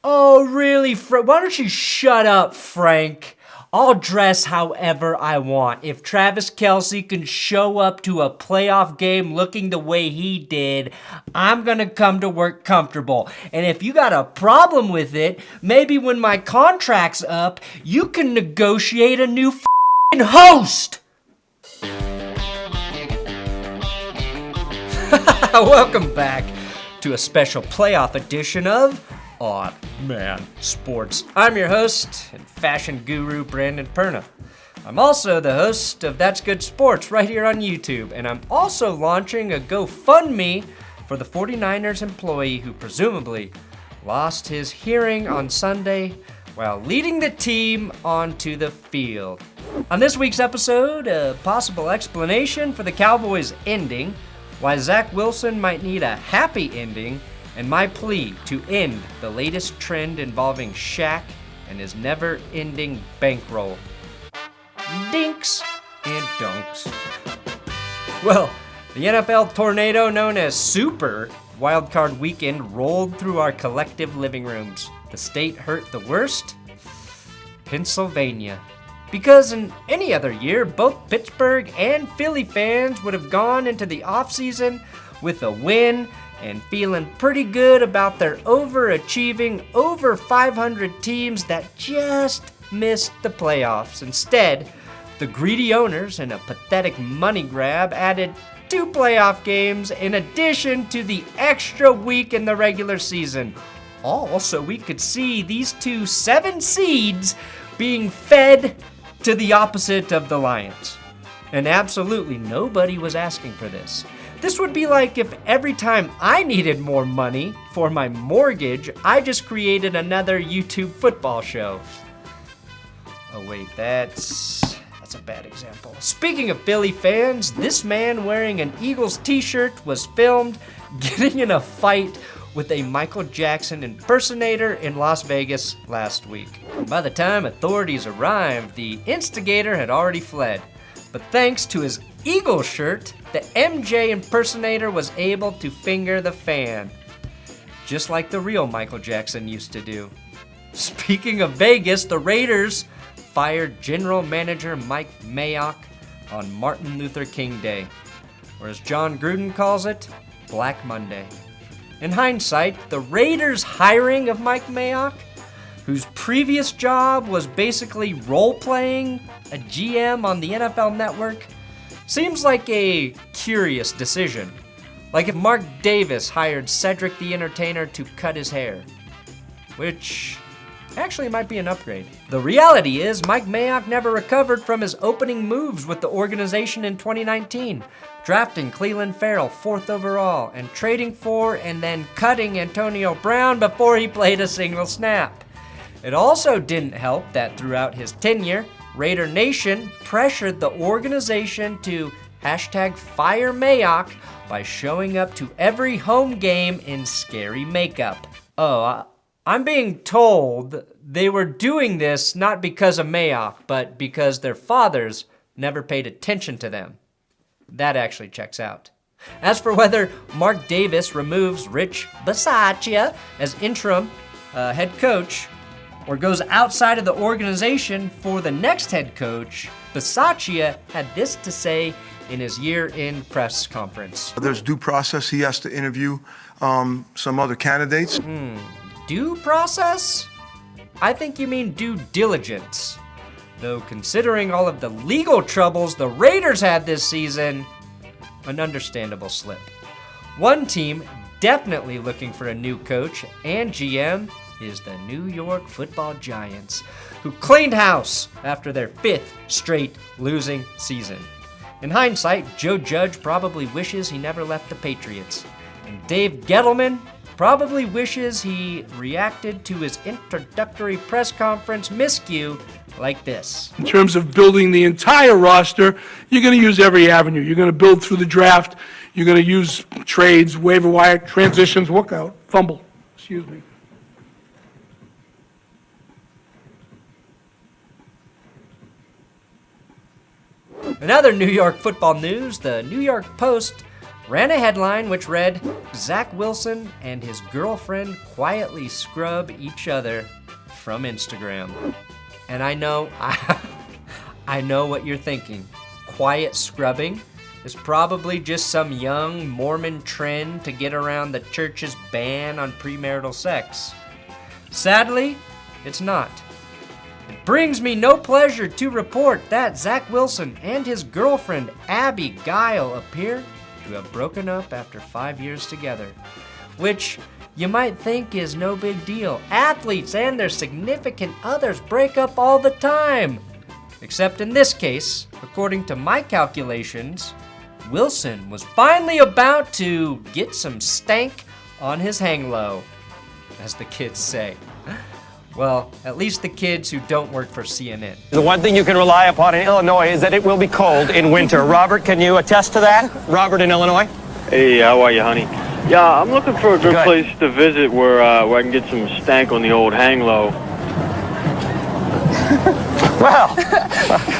Oh, really, why don't you shut up, Frank? I'll dress however I want. If Travis Kelce can show up to a playoff game looking the way he did, I'm gonna come to work comfortable. And if you got a problem with it, maybe when my contract's up, you can negotiate a new f***ing host. Welcome back to a special playoff edition of Odd Man Sports. I'm your host and fashion guru, Brandon Perna. I'm also the host of That's Good Sports right here on YouTube, and I'm also launching a GoFundMe for the 49ers employee who presumably lost his hearing on Sunday while leading the team onto the field. On this week's episode, a possible explanation for the Cowboys ending, why Zach Wilson might need a happy ending, and my plea to end the latest trend involving Shaq and his never-ending bankroll. Dinks and Dunks. Well, the NFL tornado known as Super Wildcard Weekend rolled through our collective living rooms. The state hurt the worst? Pennsylvania. Because in any other year, both Pittsburgh and Philly fans would have gone into the offseason with a win and feeling pretty good about their overachieving over 500 teams that just missed the playoffs. Instead, the greedy owners, in a pathetic money grab, added 2 playoff games in addition to the extra week in the regular season. All so we could see these 2 7 seeds being fed to the opposite of the Lions. And absolutely nobody was asking for this. This would be like if every time I needed more money for my mortgage, I just created another YouTube football show. Oh wait, that's a bad example. Speaking of Philly fans, this man wearing an Eagles t-shirt was filmed getting in a fight with a Michael Jackson impersonator in Las Vegas last week. By the time authorities arrived, the instigator had already fled. But thanks to his Eagles shirt, the MJ impersonator was able to finger the fan, just like the real Michael Jackson used to do. Speaking of Vegas, the Raiders fired General Manager Mike Mayock on Martin Luther King Day, or as John Gruden calls it, Black Monday. In hindsight, the Raiders' hiring of Mike Mayock, whose previous job was basically role-playing a GM on the NFL Network, seems like a curious decision. Like if Mark Davis hired Cedric the Entertainer to cut his hair, which actually might be an upgrade. The reality is Mike Mayock never recovered from his opening moves with the organization in 2019, drafting Clelin Ferrell 4th overall and trading for and then cutting Antonio Brown before he played a single snap. It also didn't help that throughout his tenure, Raider Nation pressured the organization to #fire Mayock by showing up to every home game in scary makeup. I'm being told they were doing this not because of Mayock, but because their fathers never paid attention to them. That actually checks out. As for whether Mark Davis removes Rich Bisaccia as interim head coach or goes outside of the organization for the next head coach, Bisaccia had this to say in his year-end press conference. There's due process. He has to interview some other candidates. Due process? I think you mean due diligence. Though considering all of the legal troubles the Raiders had this season, an understandable slip. One team definitely looking for a new coach and GM is the New York Football Giants, who cleaned house after their 5th straight losing season. In hindsight, Joe Judge probably wishes he never left the Patriots, and Dave Gettleman probably wishes he reacted to his introductory press conference miscue like this. In terms of building the entire roster, you're going to use every avenue. You're going to build through the draft. You're going to use trades, waiver wire, transitions, fumble. Excuse me. In other New York football news, the New York Post ran a headline which read, "Zach Wilson and his girlfriend quietly scrub each other from Instagram." And I know, I know what you're thinking. Quiet scrubbing is probably just some young Mormon trend to get around the church's ban on premarital sex. Sadly, it's not. It brings me no pleasure to report that Zach Wilson and his girlfriend Abby Guile appear to have broken up after 5 years together, which you might think is no big deal. Athletes and their significant others break up all the time. Except in this case, according to my calculations, Wilson was finally about to get some stank on his hang low, as the kids say. Well, at least the kids who don't work for CNN. The one thing you can rely upon in Illinois is that it will be cold in winter. Robert, can you attest to that? Robert in Illinois? Hey, how are you, honey? Yeah, I'm looking for a good place to visit where I can get some stank on the old hang low. Well,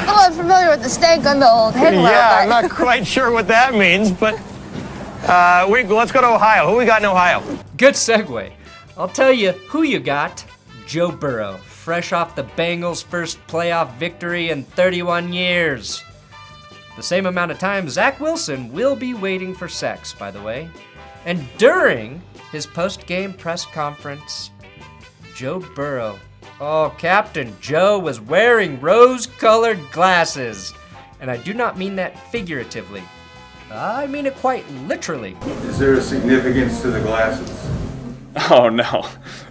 I'm familiar with the stank on the old hang low. yeah, I'm not quite sure what that means, but let's go to Ohio. Who we got in Ohio? Good segue. I'll tell you who you got. Joe Burrow, fresh off the Bengals' first playoff victory in 31 years. The same amount of time Zach Wilson will be waiting for sex, by the way. And during his post-game press conference, Joe Burrow, Captain Joe, was wearing rose-colored glasses. And I do not mean that figuratively. I mean it quite literally. Is there a significance to the glasses? Oh, no.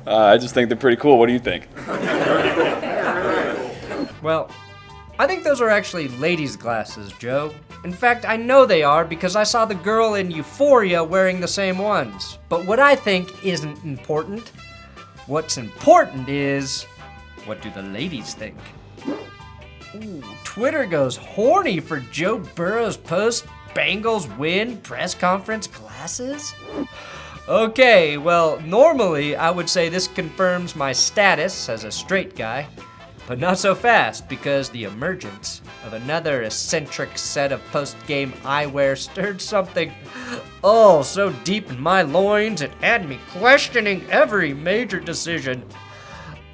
I just think they're pretty cool. What do you think? Well, I think those are actually ladies' glasses, Joe. In fact, I know they are because I saw the girl in Euphoria wearing the same ones. But what I think isn't important. What's important is, what do the ladies think? Ooh, Twitter goes horny for Joe Burrow's post-Bengals win press conference glasses? Okay, well, normally I would say this confirms my status as a straight guy, but not so fast because the emergence of another eccentric set of post-game eyewear stirred something so deep in my loins it had me questioning every major decision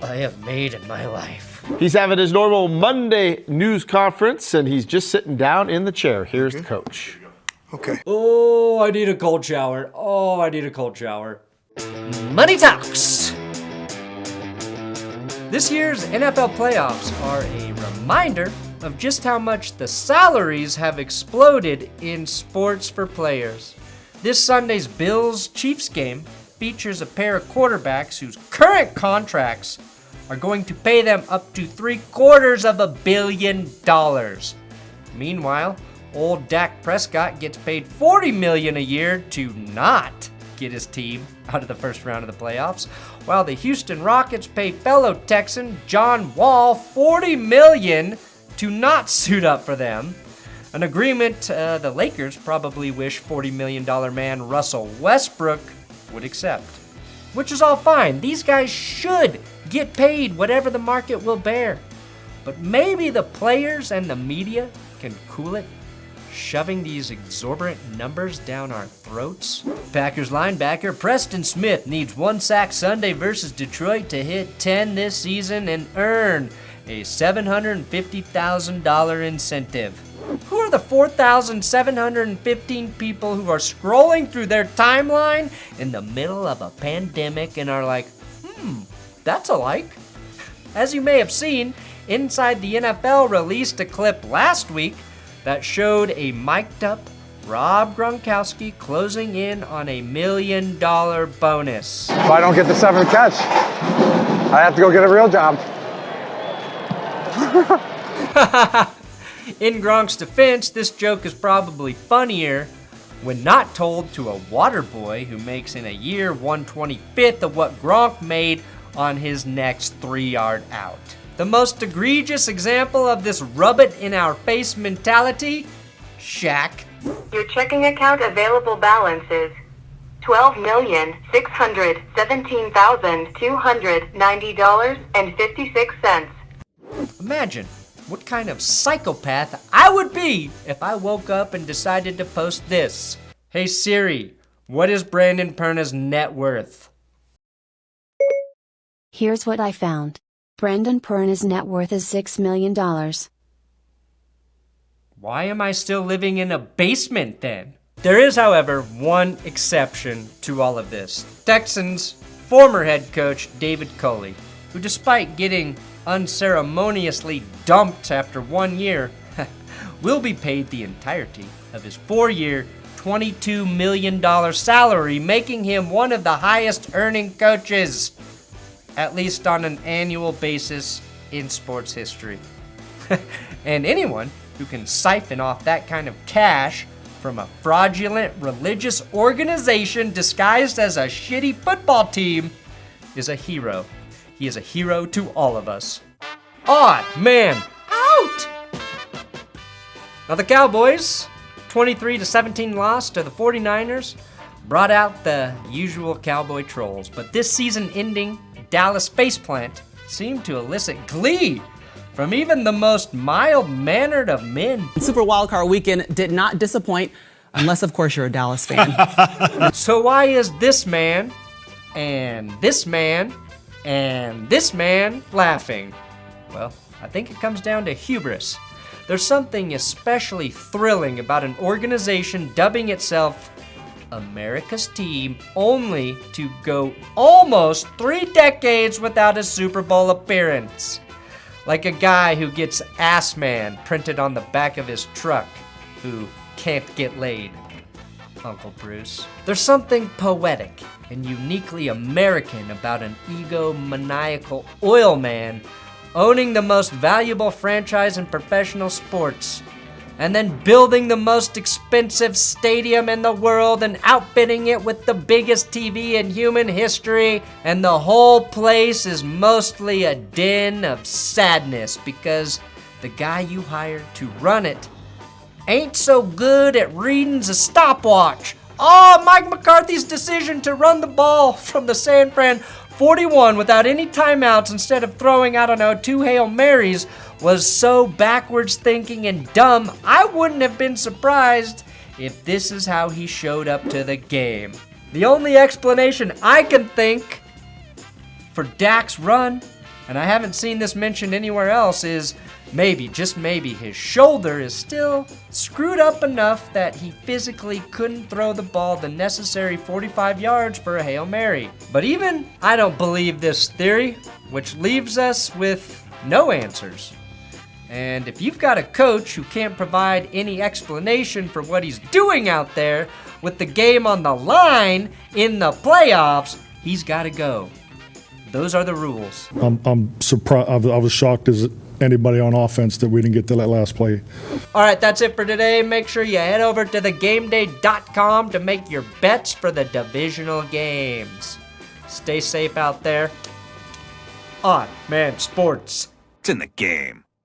I have made in my life. He's having his normal Monday news conference, and he's just sitting down in the chair. Here's the coach. Okay. I need a cold shower. Money talks. This year's NFL playoffs are a reminder of just how much the salaries have exploded in sports for players. This Sunday's Bills-Chiefs game features a pair of quarterbacks whose current contracts are going to pay them up to $750 million. Meanwhile, old Dak Prescott gets paid $40 million a year to not get his team out of the first round of the playoffs, while the Houston Rockets pay fellow Texan John Wall $40 million to not suit up for them. An agreement the Lakers probably wish $40 million man Russell Westbrook would accept. Which is all fine. These guys should get paid whatever the market will bear. But maybe the players and the media can cool it, shoving these exorbitant numbers down our throats. Packers linebacker Preston Smith needs 1 sack Sunday versus Detroit to hit 10 this season and earn a $750,000 incentive. Who are the 4,715 people who are scrolling through their timeline in the middle of a pandemic and are like, that's a like? As you may have seen, Inside the NFL released a clip last week that showed a mic'd up Rob Gronkowski closing in on $1 million bonus. If I don't get the 7th catch, I have to go get a real job. In Gronk's defense, this joke is probably funnier when not told to a water boy who makes in a year 1/25 of what Gronk made on his next 3-yard out. The most egregious example of this rub-it-in-our-face mentality? Shaq. Your checking account available balance is $12,617,290.56. Imagine what kind of psychopath I would be if I woke up and decided to post this. Hey Siri, what is Brandon Perna's net worth? Here's what I found. Brandon Perna's net worth is $6 million. Why am I still living in a basement then? There is, however, one exception to all of this. Texans former head coach David Culley, who despite getting unceremoniously dumped after 1 year, will be paid the entirety of his 4-year, $22 million salary, making him one of the highest earning coaches, at least on an annual basis in sports history. And anyone who can siphon off that kind of cash from a fraudulent religious organization disguised as a shitty football team is a hero. He is a hero to all of us. Odd man out! Now the Cowboys, 23-17 loss to the 49ers, brought out the usual Cowboy trolls, but this season-ending Dallas faceplant seemed to elicit glee from even the most mild-mannered of men. Super Wildcard Weekend did not disappoint, unless, of course, you're a Dallas fan. So why is this man, and this man, and this man laughing? Well, I think it comes down to hubris. There's something especially thrilling about an organization dubbing itself America's team, only to go almost 3 decades without a Super Bowl appearance. Like a guy who gets Ass Man printed on the back of his truck, who can't get laid. Uncle Bruce. There's something poetic and uniquely American about an egomaniacal oil man owning the most valuable franchise in professional sports, and then building the most expensive stadium in the world and outfitting it with the biggest TV in human history, and the whole place is mostly a den of sadness because the guy you hired to run it ain't so good at reading's a stopwatch. Oh, Mike McCarthy's decision to run the ball from the San Fran 41 without any timeouts instead of throwing, 2 Hail Marys was so backwards thinking and dumb, I wouldn't have been surprised if this is how he showed up to the game. The only explanation I can think for Dak's run, and I haven't seen this mentioned anywhere else, is maybe, just maybe, his shoulder is still screwed up enough that he physically couldn't throw the ball the necessary 45 yards for a Hail Mary. But even I don't believe this theory, which leaves us with no answers. And if you've got a coach who can't provide any explanation for what he's doing out there with the game on the line in the playoffs, he's got to go. Those are the rules. I'm surprised. I was shocked as anybody on offense that we didn't get to that last play. All right, that's it for today. Make sure you head over to thegameday.com to make your bets for the divisional games. Stay safe out there. On Man Sports. It's in the game.